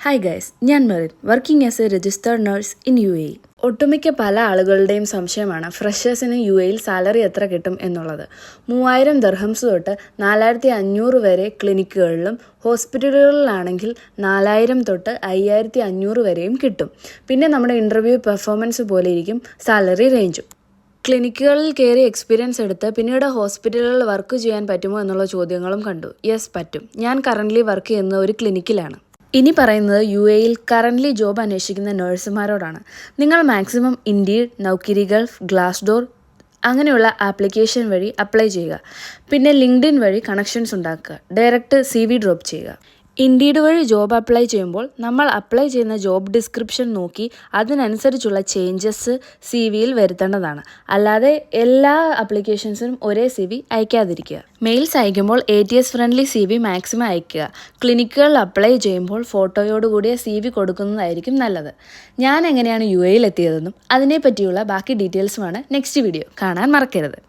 Hi guys, ഞാൻ Merin, working as A registered nurse in UAE. ഒട്ടുമിക്ക പല ആളുകളുടെയും സംശയമാണ് ഫ്രഷേഴ്സിന് UAEയിൽ സാലറി എത്ര കിട്ടും എന്നുള്ളത്. 3000 ദിർഹംസ് തൊട്ട് 4500 വരെ ക്ലിനിക്കുകളിലും ഹോസ്പിറ്റലുകളിലാണെങ്കിൽ 4000 തൊട്ട് 5500 വരെയും കിട്ടും. പിന്നെ നമ്മുടെ ഇൻ്റർവ്യൂ പെർഫോമൻസ് പോലെ ഇരിക്കും സാലറി റേഞ്ചും. ക്ലിനിക്കുകളിൽ കയറി എക്സ്പീരിയൻസ് എടുത്ത് പിന്നീട് ഹോസ്പിറ്റലുകളിൽ വർക്ക് ചെയ്യാൻ പറ്റുമോ എന്നുള്ള ചോദ്യങ്ങളും കണ്ടു. യെസ്, പറ്റും. ഞാൻ കറൻ്റ്ലി വർക്ക് ചെയ്യുന്ന ഒരു ക്ലിനിക്കിലാണ്. ഇനി പറയുന്നത് UAEയിൽ കറൻ്റ്ലി ജോബ് അന്വേഷിക്കുന്ന നഴ്സുമാരോടാണ്. നിങ്ങൾ മാക്സിമം ഇൻഡീഡ്, നൗകരി ഗൾഫ്, ഗ്ലാസ്ഡോർ അങ്ങനെയുള്ള ആപ്ലിക്കേഷൻ വഴി അപ്ലൈ ചെയ്യുക. പിന്നെ ലിങ്ക്ഡിൻ വഴി കണക്ഷൻസ് ഉണ്ടാക്കുക. ഡയറക്റ്റ് CV ഡ്രോപ്പ് ചെയ്യുക. ഇൻഡീഡ് വഴി ജോബ് അപ്ലൈ ചെയ്യുമ്പോൾ നമ്മൾ അപ്ലൈ ചെയ്യുന്ന ജോബ് ഡിസ്ക്രിപ്ഷൻ നോക്കി അതിനനുസരിച്ചുള്ള ചേഞ്ചസ് CVയിൽ വരുത്തേണ്ടതാണ്. അല്ലാതെ എല്ലാ ആപ്ലിക്കേഷൻസിനും ഒരേ CV അയക്കാതിരിക്കുക. മെയിൽസ് അയക്കുമ്പോൾ ATS ഫ്രണ്ട്ലി CV മാക്സിമം അയക്കുക. ക്ലിനിക്കുകളിൽ അപ്ലൈ ചെയ്യുമ്പോൾ ഫോട്ടോയോടുകൂടിയ CV കൊടുക്കുന്നതായിരിക്കും നല്ലത്. ഞാൻ എങ്ങനെയാണ് UAEയിൽ എത്തിയതെന്നും അതിനെപ്പറ്റിയുള്ള ബാക്കി ഡീറ്റെയിൽസുമാണ് നെക്സ്റ്റ് വീഡിയോ കാണാൻ മറക്കരുത്.